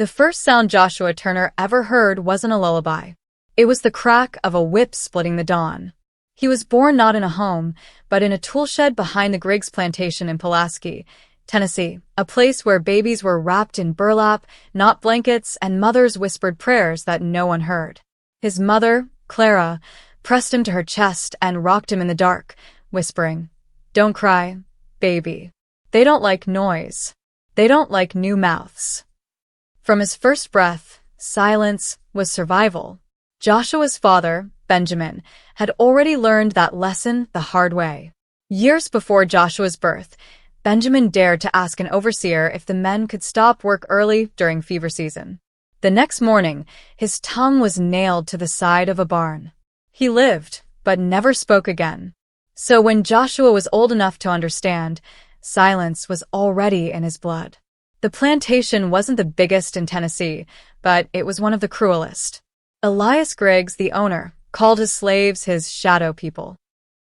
The first sound Joshua Turner ever heard wasn't a lullaby. It was the crack of a whip splitting the dawn. He was born not in a home, but in a toolshed behind the Griggs plantation in Pulaski, Tennessee, a place where babies were wrapped in burlap, not blankets, and mothers whispered prayers that no one heard. His mother, Clara, pressed him to her chest and rocked him in the dark, whispering, "Don't cry, baby. They don't like noise. They don't like new mouths." From his first breath, silence was survival. Joshua's father, Benjamin, had already learned that lesson the hard way. Years before Joshua's birth, Benjamin dared to ask an overseer if the men could stop work early during fever season. The next morning, his tongue was nailed to the side of a barn. He lived, but never spoke again. So when Joshua was old enough to understand, silence was already in his blood. The plantation wasn't the biggest in Tennessee, but it was one of the cruelest. Elias Griggs, the owner, called his slaves his shadow people.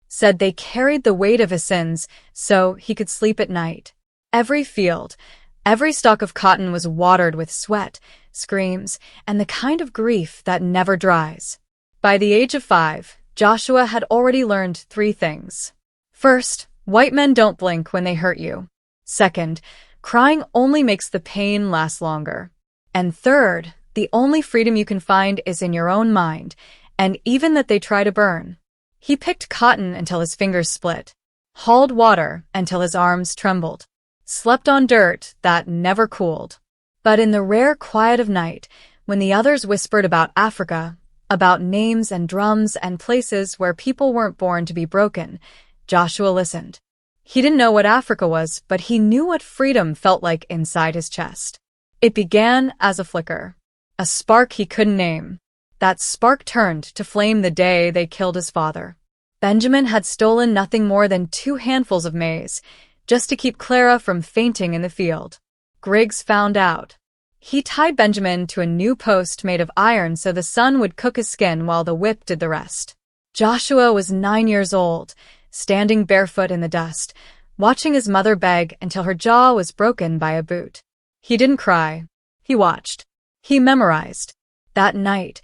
Said they carried the weight of his sins so he could sleep at night. Every field, every stalk of cotton was watered with sweat, screams, and the kind of grief that never dries. By the age of 5, Joshua had already learned 3 things. First, white men don't blink when they hurt you. Second, crying only makes the pain last longer. And third, the only freedom you can find is in your own mind, and even that they try to burn. He picked cotton until his fingers split, hauled water until his arms trembled, slept on dirt that never cooled. But in the rare quiet of night, when the others whispered about Africa, about names and drums and places where people weren't born to be broken, Joshua listened. He didn't know what Africa was, but he knew what freedom felt like inside his chest. It began as a flicker, a spark he couldn't name. That spark turned to flame the day they killed his father. Benjamin had stolen nothing more than 2 handfuls of maize, just to keep Clara from fainting in the field. Griggs found out. He tied Benjamin to a new post made of iron so the sun would cook his skin while the whip did the rest. Joshua was 9 years old, standing barefoot in the dust, watching his mother beg until her jaw was broken by a boot. He didn't cry. He watched. He memorized. That night,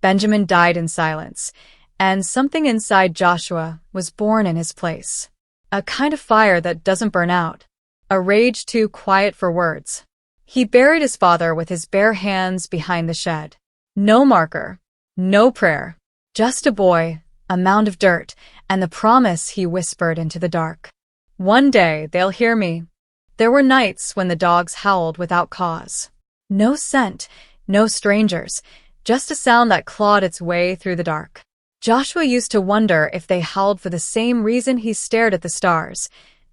Benjamin died in silence, and something inside Joshua was born in his place. A kind of fire that doesn't burn out. A rage too quiet for words. He buried his father with his bare hands behind the shed. No marker. No prayer. Just a boy, a mound of dirt, and the promise he whispered into the dark. One day they'll hear me. There were nights when the dogs howled without cause. No scent, no strangers, just a sound that clawed its way through the dark. Joshua used to wonder if they howled for the same reason he stared at the stars,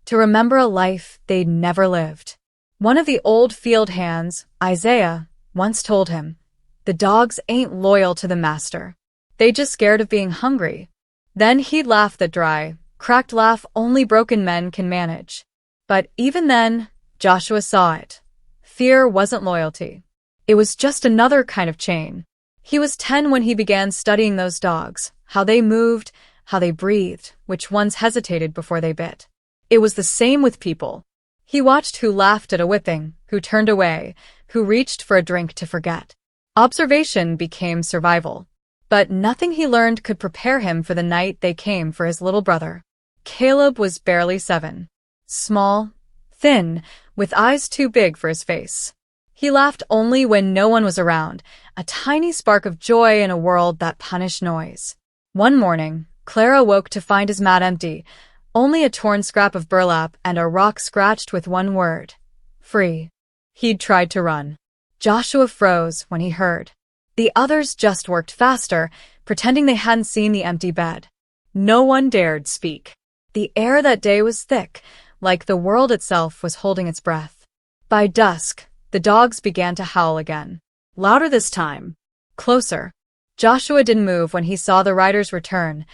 to remember a life they'd never lived. One of the old field hands, Isaiah, once told him, "The dogs ain't loyal to the master. They just scared of being hungry." Then he'd laugh that dry, cracked laugh only broken men can manage. But even then, Joshua saw it. Fear wasn't loyalty. It was just another kind of chain. He was 10 when he began studying those dogs, how they moved, how they breathed, which ones hesitated before they bit. It was the same with people. He watched who laughed at a whipping, who turned away, who reached for a drink to forget. Observation became survival. But nothing he learned could prepare him for the night they came for his little brother. Caleb was barely 7. Small, thin, with eyes too big for his face. He laughed only when no one was around, a tiny spark of joy in a world that punished noise. One morning, Clara woke to find his mat empty, only a torn scrap of burlap and a rock scratched with one word: free. He'd tried to run. Joshua froze when he heard. The others just worked faster, pretending they hadn't seen the empty bed. No one dared speak. The air that day was thick, like the world itself was holding its breath. By dusk, the dogs began to howl again. Louder this time. Closer. Joshua didn't move when he saw the riders return,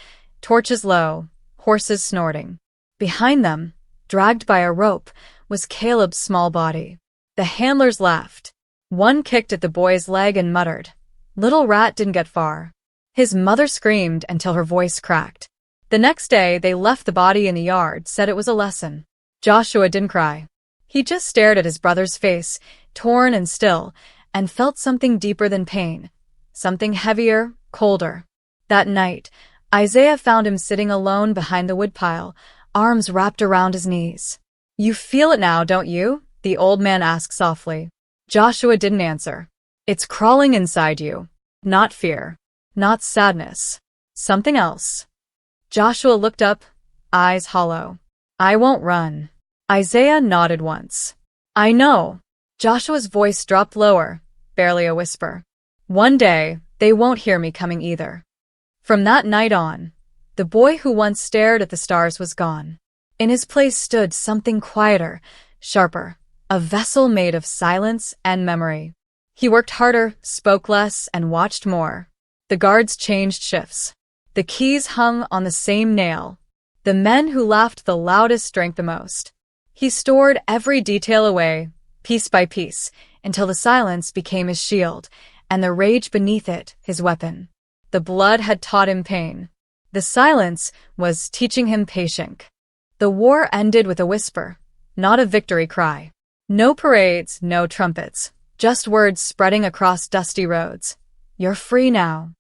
torches low, horses snorting. Behind them, dragged by a rope, was Caleb's small body. The handlers laughed. One kicked at the boy's leg and muttered, "Little rat didn't get far." His mother screamed until her voice cracked. The next day, they left the body in the yard, said it was a lesson. Joshua didn't cry. He just stared at his brother's face, torn and still, and felt something deeper than pain, something heavier, colder. That night, Isaiah found him sitting alone behind the woodpile, arms wrapped around his knees. "You feel it now, don't you?" the old man asked softly. Joshua didn't answer. "It's crawling inside you. Not fear. Not sadness. Something else." Joshua looked up, eyes hollow. "I won't run." Isaiah nodded once. "I know." Joshua's voice dropped lower, barely a whisper. "One day, they won't hear me coming either." From that night on, the boy who once stared at the stars was gone. In his place stood something quieter, sharper, a vessel made of silence and memory. He worked harder, spoke less, and watched more. The guards changed shifts. The keys hung on the same nail. The men who laughed the loudest drank the most. He stored every detail away, piece by piece, until the silence became his shield, and the rage beneath it his weapon. The blood had taught him pain. The silence was teaching him patience. The war ended with a whisper, not a victory cry. No parades, no trumpets, just words spreading across dusty roads. "You're free now."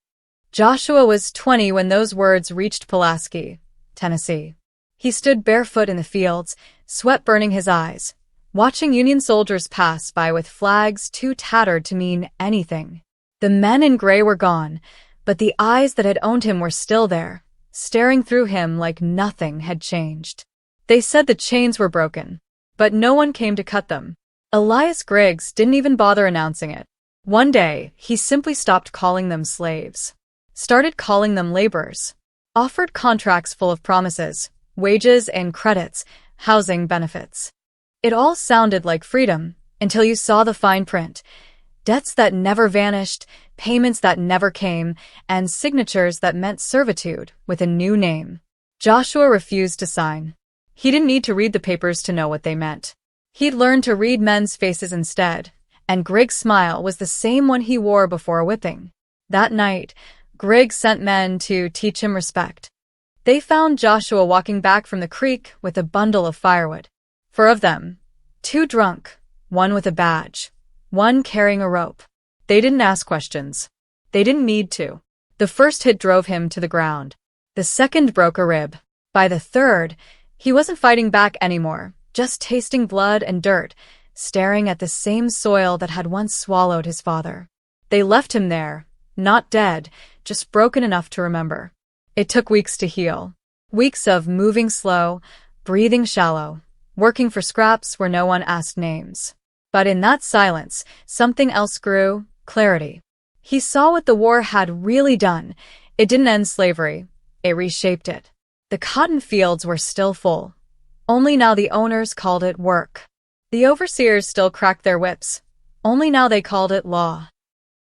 Joshua was 20 when those words reached Pulaski, Tennessee. He stood barefoot in the fields, sweat burning his eyes, watching Union soldiers pass by with flags too tattered to mean anything. The men in gray were gone, but the eyes that had owned him were still there, staring through him like nothing had changed. They said the chains were broken, but no one came to cut them. Elias Griggs didn't even bother announcing it. One day, he simply stopped calling them slaves. Started calling them laborers. Offered contracts full of promises, wages and credits, housing benefits. It all sounded like freedom, until you saw the fine print. Debts that never vanished, payments that never came, and signatures that meant servitude with a new name. Joshua refused to sign. He didn't need to read the papers to know what they meant. He'd learned to read men's faces instead, and Griggs' smile was the same one he wore before a whipping. That night, Griggs sent men to teach him respect. They found Joshua walking back from the creek with a bundle of firewood. 4 of them, 2 drunk, 1 with a badge, 1 carrying a rope. They didn't ask questions. They didn't need to. The first hit drove him to the ground. The second broke a rib. By the third, he wasn't fighting back anymore, just tasting blood and dirt, staring at the same soil that had once swallowed his father. They left him there, not dead, just broken enough to remember. It took weeks to heal. Weeks of moving slow, breathing shallow, working for scraps where no one asked names. But in that silence, something else grew, clarity. He saw what the war had really done. It didn't end slavery. It reshaped it. The cotton fields were still full. Only now the owners called it work. The overseers still cracked their whips. Only now they called it law.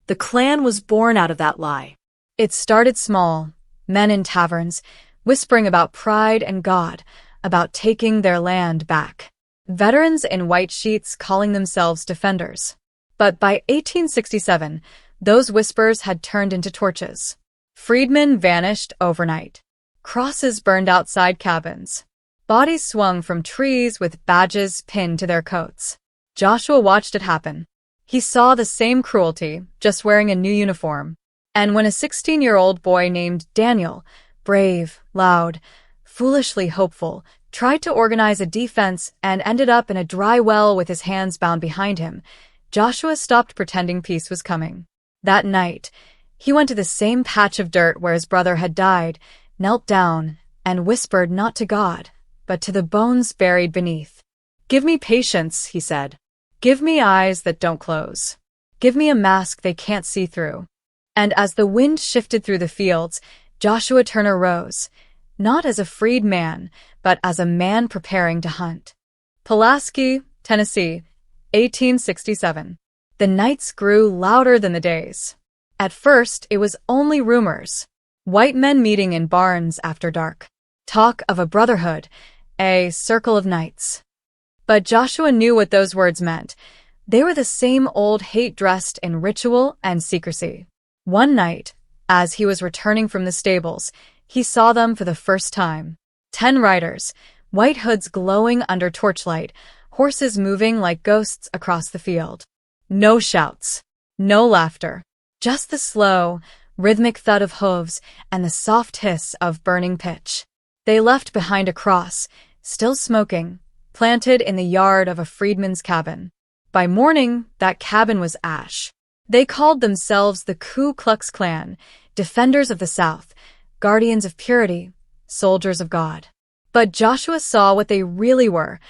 The Klan was born out of that lie. It started small, men in taverns, whispering about pride and God, about taking their land back. Veterans in white sheets calling themselves defenders. But by 1867, those whispers had turned into torches. Freedmen vanished overnight. Crosses burned outside cabins. Bodies swung from trees with badges pinned to their coats. Joshua watched it happen. He saw the same cruelty, just wearing a new uniform. And when a 16-year-old boy named Daniel, brave, loud, foolishly hopeful, tried to organize a defense and ended up in a dry well with his hands bound behind him, Joshua stopped pretending peace was coming. That night, he went to the same patch of dirt where his brother had died, knelt down, and whispered not to God, but to the bones buried beneath. "Give me patience," he said. "Give me eyes that don't close. Give me a mask they can't see through." And as the wind shifted through the fields, Joshua Turner rose, not as a freed man, but as a man preparing to hunt. Pulaski, Tennessee, 1867. The nights grew louder than the days. At first, it was only rumors. White men meeting in barns after dark. Talk of a brotherhood, a circle of knights. But Joshua knew what those words meant. They were the same old hate dressed in ritual and secrecy. One night, as he was returning from the stables, he saw them for the first time. 10 riders, white hoods glowing under torchlight, horses moving like ghosts across the field. No shouts. No laughter. Just the slow, rhythmic thud of hooves and the soft hiss of burning pitch. They left behind a cross, still smoking, planted in the yard of a freedman's cabin. By morning, that cabin was ash. They called themselves the Ku Klux Klan, defenders of the South, guardians of purity, soldiers of God. But Joshua saw what they really were,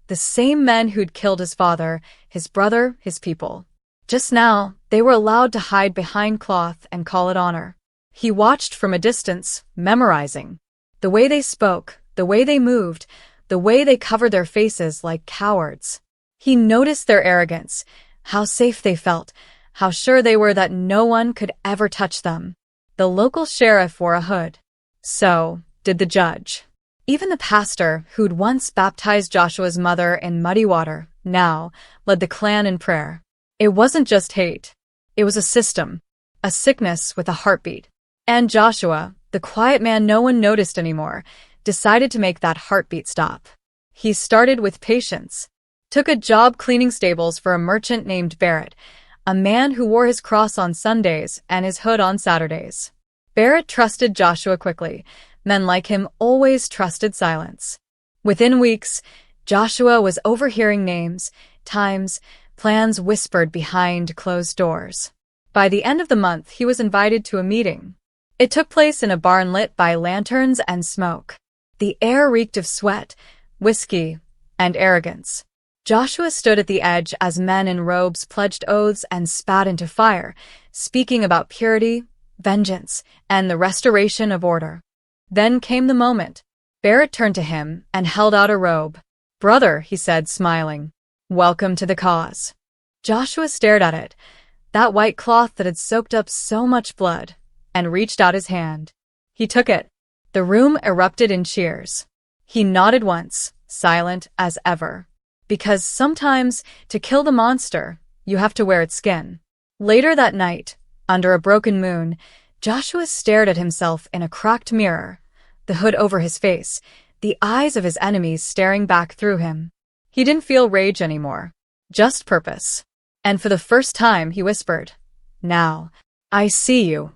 the same men who'd killed his father, his brother, his people. Just now, they were allowed to hide behind cloth and call it honor. He watched from a distance, memorizing. The way they spoke, the way they moved, the way they covered their faces like cowards. He noticed their arrogance, how safe they felt, how sure they were that no one could ever touch them. The local sheriff wore a hood. So did the judge. Even the pastor, who'd once baptized Joshua's mother in muddy water, now led the Klan in prayer. It wasn't just hate. It was a system, a sickness with a heartbeat. And Joshua, the quiet man no one noticed anymore, decided to make that heartbeat stop. He started with patience. Took a job cleaning stables for a merchant named Barrett, a man who wore his cross on Sundays and his hood on Saturdays. Barrett trusted Joshua quickly. Men like him always trusted silence. Within weeks, Joshua was overhearing names, times, plans whispered behind closed doors. By the end of the month, he was invited to a meeting. It took place in a barn lit by lanterns and smoke. The air reeked of sweat, whiskey, and arrogance. Joshua stood at the edge as men in robes pledged oaths and spat into fire, speaking about purity, vengeance, and the restoration of order. Then came the moment. Barrett turned to him and held out a robe. "Brother," he said, smiling, "welcome to the cause." Joshua stared at it, that white cloth that had soaked up so much blood, and reached out his hand. He took it. The room erupted in cheers. He nodded once, silent as ever. Because sometimes, to kill the monster, you have to wear its skin. Later that night, under a broken moon, Joshua stared at himself in a cracked mirror, the hood over his face, the eyes of his enemies staring back through him. He didn't feel rage anymore, just purpose. And for the first time, he whispered, "Now, I see you."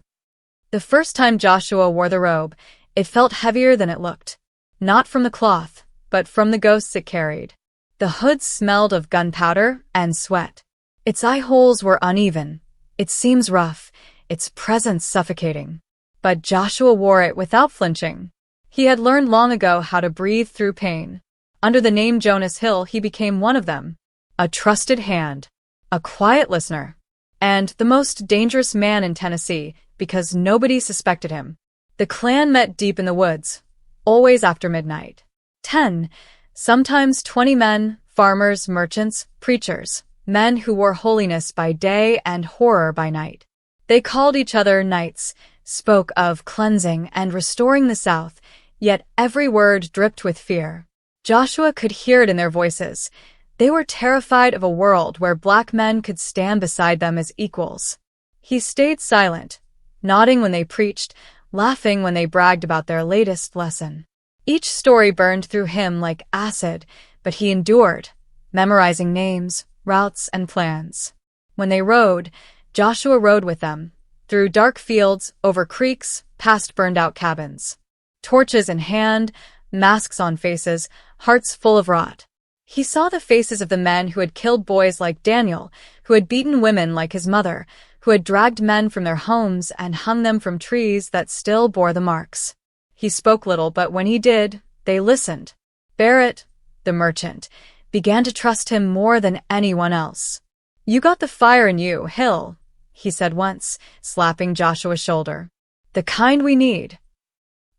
The first time Joshua wore the robe, it felt heavier than it looked. Not from the cloth, but from the ghosts it carried. The hood smelled of gunpowder and sweat. Its eye holes were uneven, its seams rough, its presence suffocating. But Joshua wore it without flinching. He had learned long ago how to breathe through pain. Under the name Jonas Hill, he became one of them. A trusted hand, a quiet listener, and the most dangerous man in Tennessee because nobody suspected him. The Klan met deep in the woods, always after midnight. 10, sometimes 20 men, farmers, merchants, preachers, men who wore holiness by day and horror by night. They called each other knights, spoke of cleansing and restoring the South, yet every word dripped with fear. Joshua could hear it in their voices. They were terrified of a world where black men could stand beside them as equals. He stayed silent, nodding when they preached, laughing when they bragged about their latest lesson. Each story burned through him like acid, but he endured, memorizing names, routes, and plans. When they rode, Joshua rode with them, through dark fields, over creeks, past burned-out cabins. Torches in hand, masks on faces, hearts full of rot. He saw the faces of the men who had killed boys like Daniel, who had beaten women like his mother, who had dragged men from their homes and hung them from trees that still bore the marks. He spoke little, but when he did, they listened. Barrett, the merchant, began to trust him more than anyone else. "You got the fire in you, Hill," he said once, slapping Joshua's shoulder. "The kind we need."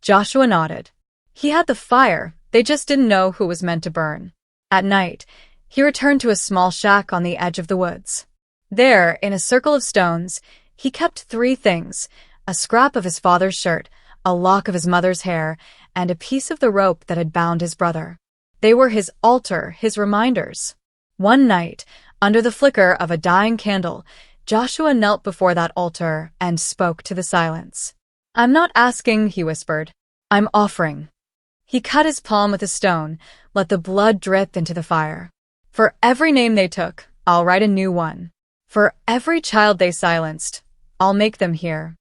Joshua nodded. He had the fire, they just didn't know who was meant to burn. At night, he returned to a small shack on the edge of the woods. There, in a circle of stones, he kept 3 things: a scrap of his father's shirt, a lock of his mother's hair, and a piece of the rope that had bound his brother. They were his altar, his reminders. One night, under the flicker of a dying candle, Joshua knelt before that altar and spoke to the silence. "I'm not asking," he whispered. "I'm offering." He cut his palm with a stone, let the blood drip into the fire. "For every name they took, I'll write a new one. For every child they silenced, I'll make them hear.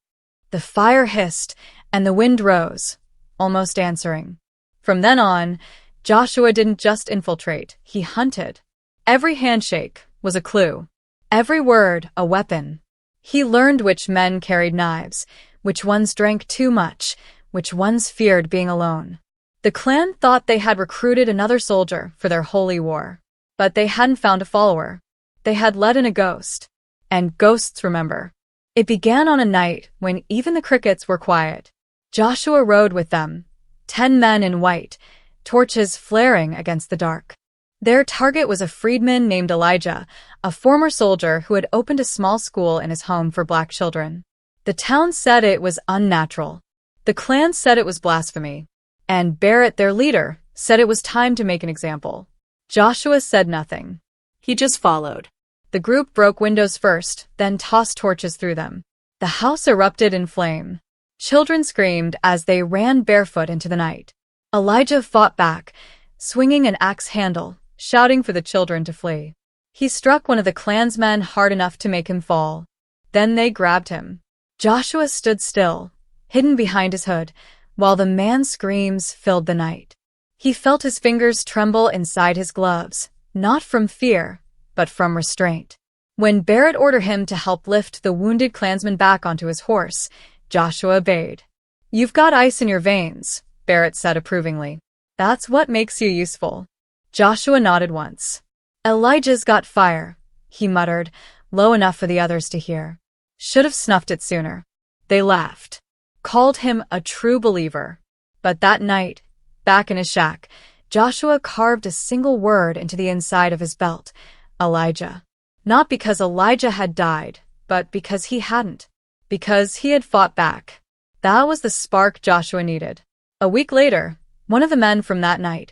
The fire hissed, and the wind rose, almost answering. From then on, Joshua didn't just infiltrate, he hunted. Every handshake was a clue. Every word a weapon. He learned which men carried knives, which ones drank too much, which ones feared being alone. The Klan thought they had recruited another soldier for their holy war. But they hadn't found a follower. They had let in a ghost. And ghosts remember. It began on a night when even the crickets were quiet. Joshua rode with them, 10 men in white, torches flaring against the dark. Their target was a freedman named Elijah, a former soldier who had opened a small school in his home for black children. The town said it was unnatural. The Klan said it was blasphemy. And Barrett, their leader, said it was time to make an example. Joshua said nothing. He just followed. The group broke windows first, then tossed torches through them. The house erupted in flame. Children screamed as they ran barefoot into the night. Elijah fought back, swinging an axe handle, shouting for the children to flee. He struck one of the Klansmen hard enough to make him fall. Then they grabbed him. Joshua stood still, hidden behind his hood, while the man's screams filled the night. He felt his fingers tremble inside his gloves, not from fear, but from restraint. When Barrett ordered him to help lift the wounded Klansman back onto his horse, Joshua obeyed. "You've got ice in your veins," Barrett said approvingly. "That's what makes you useful." Joshua nodded once. "Elijah's got fire," he muttered, low enough for the others to hear. "Should have snuffed it sooner." They laughed, called him a true believer. But that night, back in his shack, Joshua carved a single word into the inside of his belt: Elijah. Not because Elijah had died, but because he hadn't. Because he had fought back. That was the spark Joshua needed. A week later, one of the men from that night,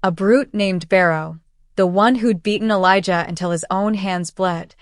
a brute named Barrow, the one who'd beaten Elijah until his own hands bled,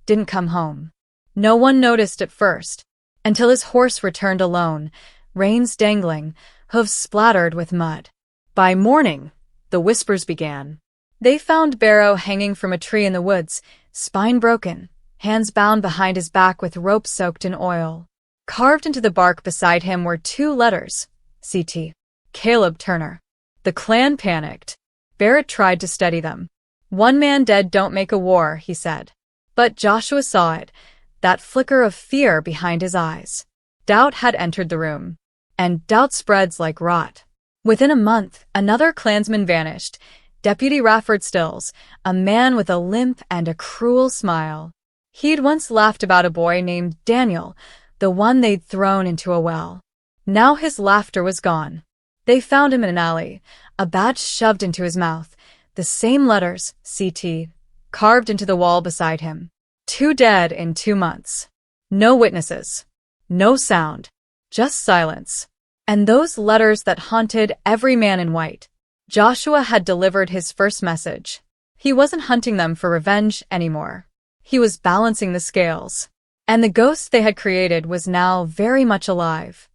didn't come home. No one noticed at first, until his horse returned alone, reins dangling, hooves splattered with mud. By morning, the whispers began. They found Barrow hanging from a tree in the woods, spine broken, hands bound behind his back with rope soaked in oil. Carved into the bark beside him were 2 letters, CT. Caleb Turner. The Klan panicked. Barrett tried to steady them. "One man dead don't make a war," he said. But Joshua saw it, that flicker of fear behind his eyes. Doubt had entered the room. And doubt spreads like rot. Within a month, another Klansman vanished. Deputy Rafford Stills, a man with a limp and a cruel smile. He'd once laughed about a boy named Daniel, the one they'd thrown into a well. Now his laughter was gone. They found him in an alley, a badge shoved into his mouth, the same letters, CT, carved into the wall beside him. 2 dead in 2 months. No witnesses. No sound. Just silence. And those letters that haunted every man in white. Joshua had delivered his first message. He wasn't hunting them for revenge anymore. He was balancing the scales. And the ghost they had created was now very much alive.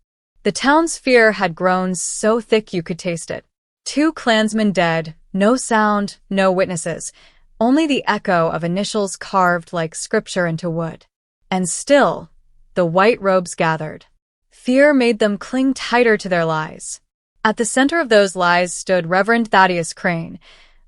The town's fear had grown so thick you could taste it. 2 Klansmen dead, no sound, no witnesses, only the echo of initials carved like scripture into wood. And still, the white robes gathered. Fear made them cling tighter to their lies. At the center of those lies stood Reverend Thaddeus Crane,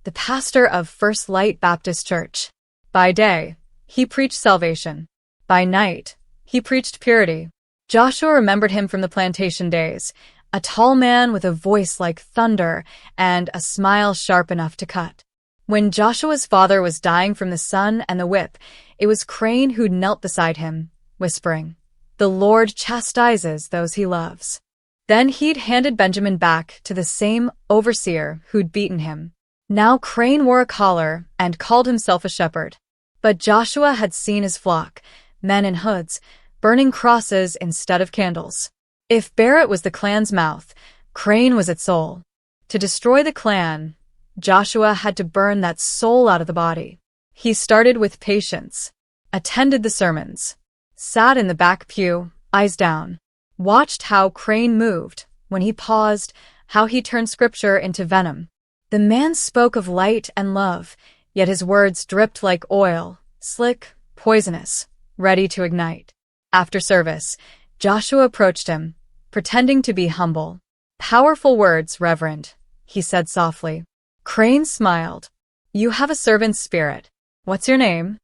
the pastor of First Light Baptist Church. By day, he preached salvation. By night, he preached purity. Joshua remembered him from the plantation days, a tall man with a voice like thunder and a smile sharp enough to cut. When Joshua's father was dying from the sun and the whip, it was Crane who knelt beside him, whispering, "The Lord chastises those he loves." Then he'd handed Benjamin back to the same overseer who'd beaten him. Now Crane wore a collar and called himself a shepherd. But Joshua had seen his flock, men in hoods, burning crosses instead of candles. If Barrett was the Klan's mouth, Crane was its soul. To destroy the Klan, Joshua had to burn that soul out of the body. He started with patience, attended the sermons, sat in the back pew, eyes down, watched how Crane moved, when he paused, how he turned scripture into venom. The man spoke of light and love, yet his words dripped like oil, slick, poisonous, ready to ignite. After service, Joshua approached him, pretending to be humble. "Powerful words, Reverend," he said softly. Crane smiled. "You have a servant's spirit. What's your name?"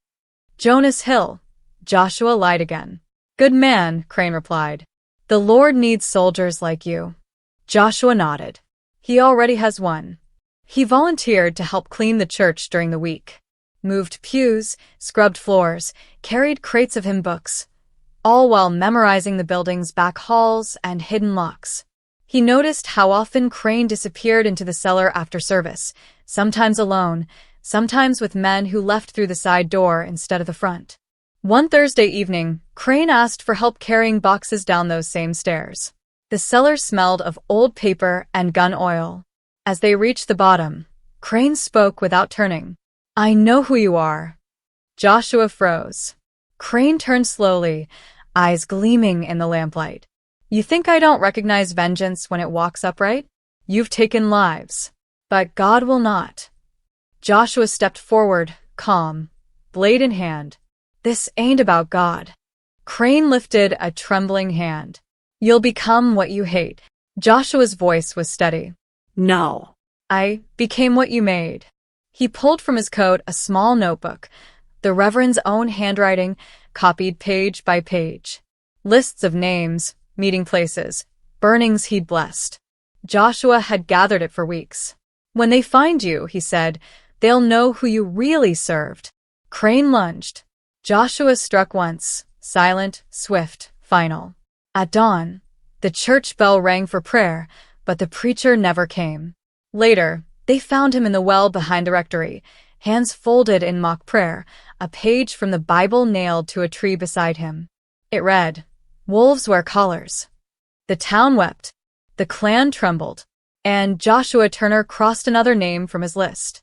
"Jonas Hill." Joshua lied again. "Good man," Crane replied. "The Lord needs soldiers like you." Joshua nodded. "He already has one." He volunteered to help clean the church during the week. Moved pews, scrubbed floors, carried crates of hymn books, all while memorizing the building's back halls and hidden locks. He noticed how often Crane disappeared into the cellar after service, sometimes alone, sometimes with men who left through the side door instead of the front. One Thursday evening, Crane asked for help carrying boxes down those same stairs. The cellar smelled of old paper and gun oil. As they reached the bottom, Crane spoke without turning. "I know who you are." Joshua froze. Crane turned slowly, eyes gleaming in the lamplight. "You think I don't recognize vengeance when it walks upright? You've taken lives. But God will not." Joshua stepped forward, calm, blade in hand. "This ain't about God." Crane lifted a trembling hand. "You'll become what you hate." Joshua's voice was steady. "No." "I became what you made." He pulled from his coat a small notebook, the Reverend's own handwriting, copied page by page. Lists of names, meeting places, burnings he'd blessed. Joshua had gathered it for weeks. "When they find you," he said, "they'll know who you really served." Crane lunged. Joshua struck once, silent, swift, final. At dawn, the church bell rang for prayer, but the preacher never came. Later, they found him in the well behind the rectory, hands folded in mock prayer, a page from the Bible nailed to a tree beside him. It read, "Wolves wear collars." The town wept, the Klan trembled, and Joshua Turner crossed another name from his list.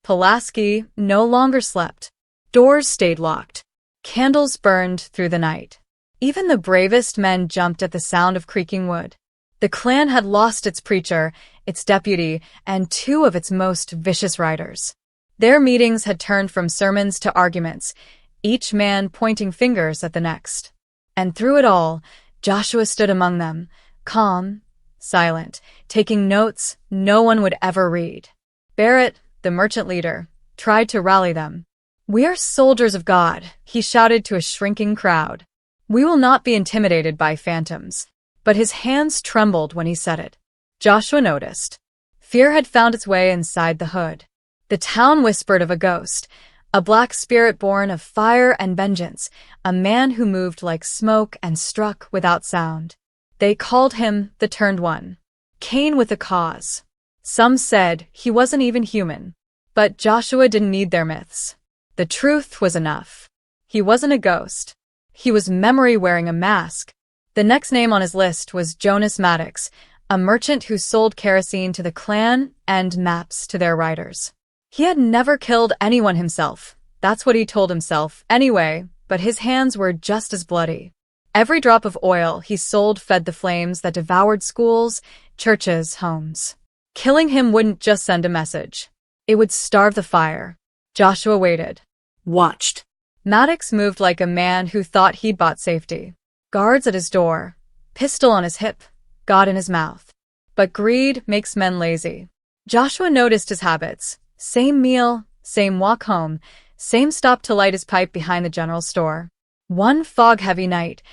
Pulaski no longer slept. Doors stayed locked. Candles burned through the night. Even the bravest men jumped at the sound of creaking wood. The Klan had lost its preacher, its deputy, and two of its most vicious riders. Their meetings had turned from sermons to arguments, each man pointing fingers at the next. And through it all, Joshua stood among them, calm, silent, taking notes no one would ever read. Barrett, the merchant leader, tried to rally them. "We are soldiers of God," he shouted to a shrinking crowd. "We will not be intimidated by phantoms." But his hands trembled when he said it. Joshua noticed. Fear had found its way inside the hood. The town whispered of a ghost, a black spirit born of fire and vengeance, a man who moved like smoke and struck without sound. They called him the Turned One, Cain with a cause. Some said he wasn't even human. But Joshua didn't need their myths. The truth was enough. He wasn't a ghost. He was memory wearing a mask. The next name on his list was Jonas Maddox, a merchant who sold kerosene to the Klan and maps to their riders. He had never killed anyone himself. That's what he told himself, anyway, but his hands were just as bloody. Every drop of oil he sold fed the flames that devoured schools, churches, homes. Killing him wouldn't just send a message. It would starve the fire. Joshua waited. Watched. Maddox moved like a man who thought he'd bought safety. Guards at his door, pistol on his hip, God in his mouth. But greed makes men lazy. Joshua noticed his habits. Same meal, same walk home, same stop to light his pipe behind the general store. One fog-heavy night,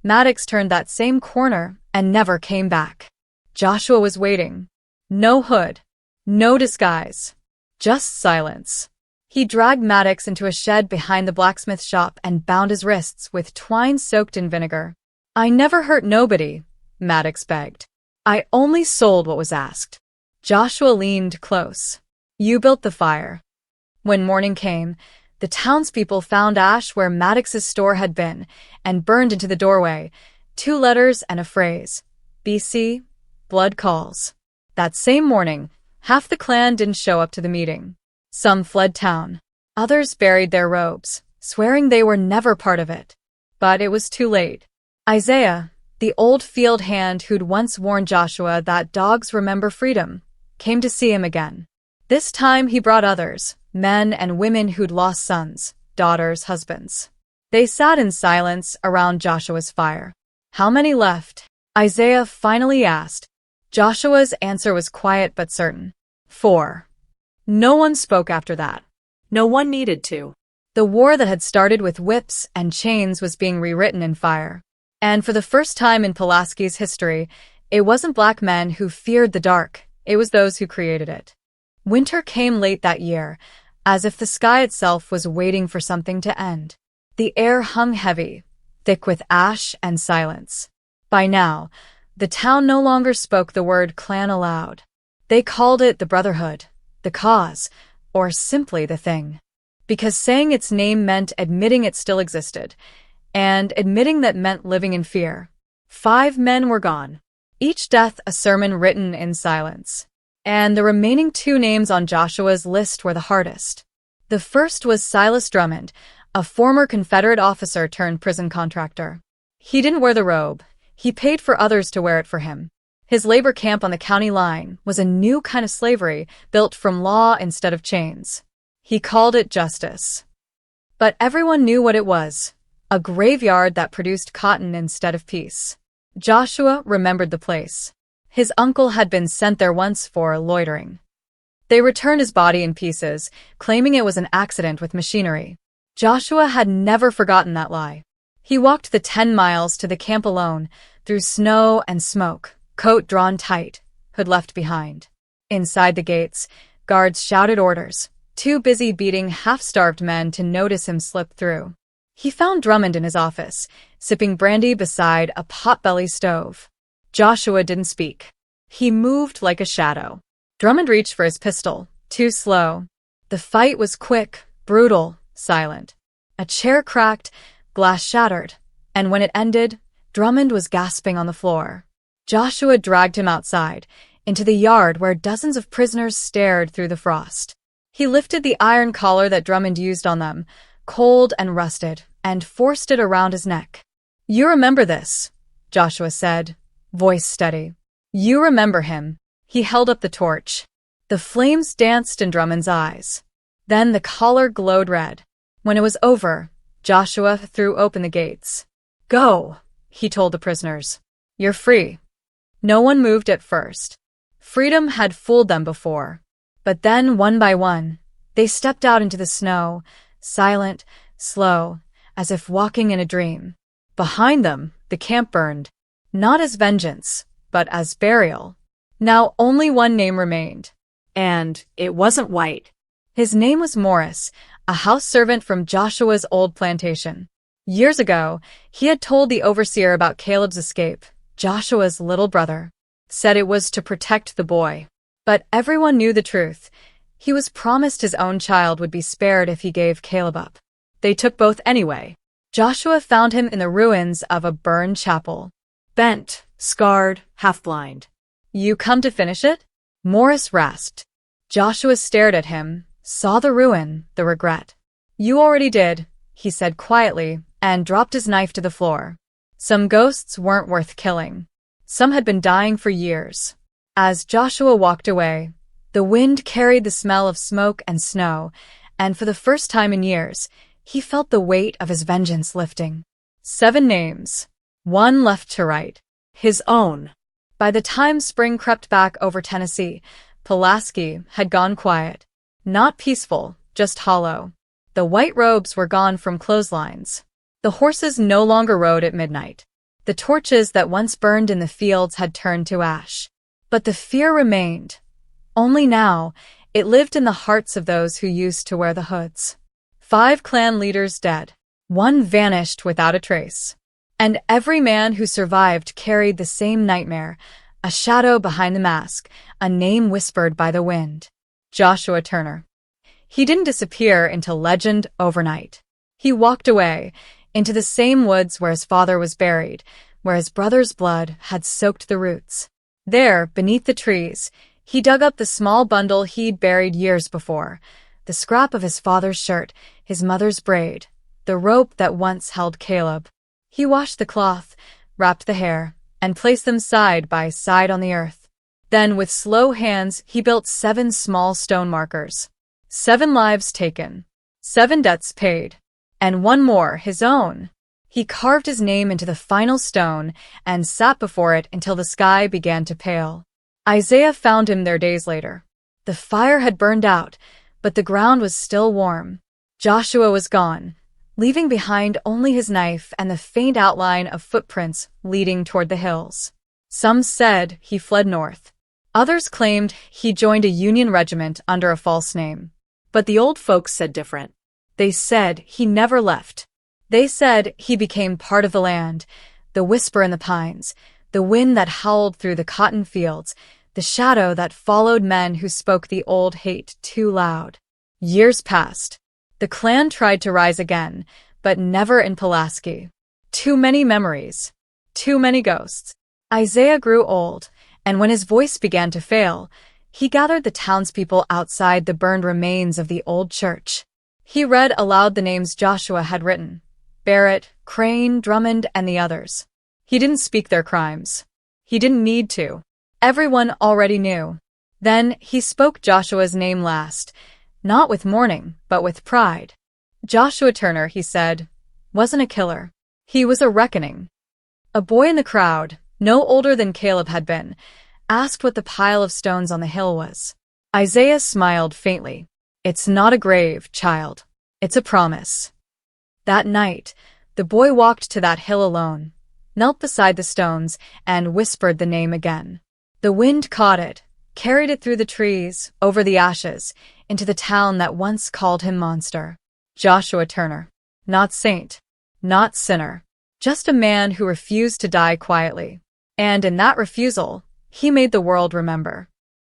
Maddox turned that same corner and never came back. Joshua was waiting. No hood, no disguise, just silence. He dragged Maddox into a shed behind the blacksmith shop and bound his wrists with twine soaked in vinegar. "I never hurt nobody," Maddox begged. "I only sold what was asked." Joshua leaned close. "You built the fire." When morning came, the townspeople found ash where Maddox's store had been and burned into the doorway, 2 letters and a phrase, BC, blood calls. That same morning, half the Klan didn't show up to the meeting. Some fled town. Others buried their robes, swearing they were never part of it. But it was too late. Isaiah, the old field hand who'd once warned Joshua that dogs remember freedom, came to see him again. This time he brought others, men and women who'd lost sons, daughters, husbands. They sat in silence around Joshua's fire. How many left? Isaiah finally asked. Joshua's answer was quiet but certain. 4. No one spoke after that. No one needed to. The war that had started with whips and chains was being rewritten in fire. And for the first time in Pulaski's history, it wasn't black men who feared the dark, it was those who created it. Winter came late that year, as if the sky itself was waiting for something to end. The air hung heavy, thick with ash and silence. By now, the town no longer spoke the word Klan aloud. They called it the Brotherhood, the Cause, or simply the Thing. Because saying its name meant admitting it still existed, and admitting that meant living in fear. 5 men were gone, each death a sermon written in silence. And the remaining 2 names on Joshua's list were the hardest. The first was Silas Drummond, a former Confederate officer turned prison contractor. He didn't wear the robe. He paid for others to wear it for him. His labor camp on the county line was a new kind of slavery built from law instead of chains. He called it justice. But everyone knew what it was, a graveyard that produced cotton instead of peace. Joshua remembered the place. His uncle had been sent there once for loitering. They returned his body in pieces, claiming it was an accident with machinery. Joshua had never forgotten that lie. He walked the 10 miles to the camp alone, through snow and smoke, coat drawn tight, hood left behind. Inside the gates, guards shouted orders, too busy beating half-starved men to notice him slip through. He found Drummond in his office, sipping brandy beside a pot-belly stove. Joshua didn't speak. He moved like a shadow. Drummond reached for his pistol, too slow. The fight was quick, brutal, silent. A chair cracked, glass shattered, and when it ended, Drummond was gasping on the floor. Joshua dragged him outside, into the yard where dozens of prisoners stared through the frost. He lifted the iron collar that Drummond used on them, cold and rusted, and forced it around his neck. "You remember this," Joshua said, voice steady. "You remember him." He held up the torch. The flames danced in Drummond's eyes. Then the collar glowed red. When it was over, Joshua threw open the gates. "Go," he told the prisoners. "You're free." No one moved at first. Freedom had fooled them before. But then, one by one, they stepped out into the snow, silent, slow, as if walking in a dream. Behind them, the camp burned, not as vengeance, but as burial. Now only one name remained. And it wasn't white. His name was Morris, a house servant from Joshua's old plantation. Years ago, he had told the overseer about Caleb's escape, Joshua's little brother. Said it was to protect the boy. But everyone knew the truth. He was promised his own child would be spared if he gave Caleb up. They took both anyway. Joshua found him in the ruins of a burned chapel. Bent, scarred, half-blind. "You come to finish it?" Morris rasped. Joshua stared at him, saw the ruin, the regret. "You already did," he said quietly, and dropped his knife to the floor. Some ghosts weren't worth killing. Some had been dying for years. As Joshua walked away, the wind carried the smell of smoke and snow, and for the first time in years, he felt the weight of his vengeance lifting. 7 names. 1 left to write. His own. By the time spring crept back over Tennessee, Pulaski had gone quiet. Not peaceful, just hollow. The white robes were gone from clotheslines. The horses no longer rode at midnight. The torches that once burned in the fields had turned to ash. But the fear remained. Only now, it lived in the hearts of those who used to wear the hoods. 5 Klan leaders dead. 1 vanished without a trace. And every man who survived carried the same nightmare, a shadow behind the mask, a name whispered by the wind. Joshua Turner. He didn't disappear into legend overnight. He walked away, into the same woods where his father was buried, where his brother's blood had soaked the roots. There, beneath the trees, he dug up the small bundle he'd buried years before, the scrap of his father's shirt, his mother's braid, the rope that once held Caleb. He washed the cloth, wrapped the hair, and placed them side by side on the earth. Then, with slow hands, he built 7 small stone markers. 7 lives taken. 7 debts paid. And one more, his own. He carved his name into the final stone and sat before it until the sky began to pale. Isaiah found him there days later. The fire had burned out, but the ground was still warm. Joshua was gone, leaving behind only his knife and the faint outline of footprints leading toward the hills. Some said he fled north. Others claimed he joined a Union regiment under a false name. But the old folks said different. They said he never left. They said he became part of the land, the whisper in the pines, the wind that howled through the cotton fields, the shadow that followed men who spoke the old hate too loud. Years passed. The Klan tried to rise again, but never in Pulaski. Too many memories. Too many ghosts. Isaiah grew old, and when his voice began to fail, he gathered the townspeople outside the burned remains of the old church. He read aloud the names Joshua had written: Barrett, Crane, Drummond, and the others. He didn't speak their crimes. He didn't need to. Everyone already knew. Then he spoke Joshua's name last, not with mourning, but with pride. Joshua Turner, he said, wasn't a killer. He was a reckoning. A boy in the crowd, no older than Caleb had been, asked what the pile of stones on the hill was. Isaiah smiled faintly. It's not a grave, child. It's a promise. That night, the boy walked to that hill alone, knelt beside the stones, and whispered the name again. The wind caught it, carried it through the trees, over the ashes, into the town that once called him monster. Joshua Turner. Not saint. Not sinner. Just a man who refused to die quietly. And in that refusal, he made the world remember.